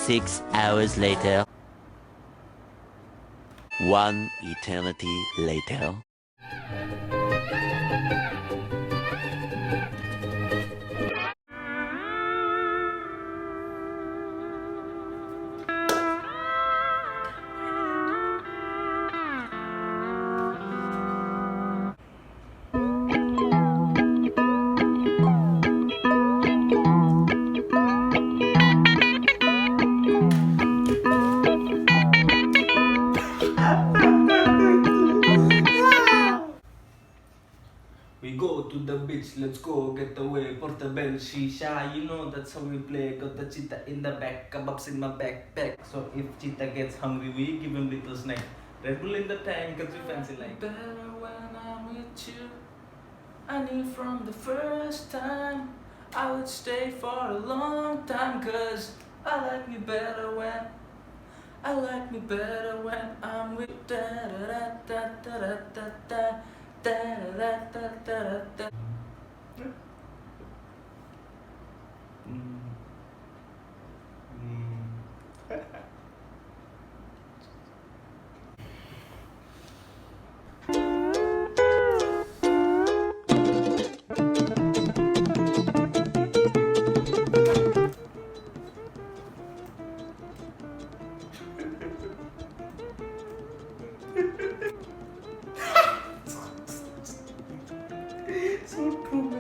6 hours later. One eternity later. We go to the beach, let's go get away, portable shisha, you know that's how we play. Got the cheetah in the back, kebabs in my backpack. So if cheetah gets hungry, we give him little snack. Red Bull in the tank, cause we fancy like. Better when I'm with you, I knew from the first time I would stay for a long time, cause I like me better when I'm with da da da da da da da da da da da da. So true.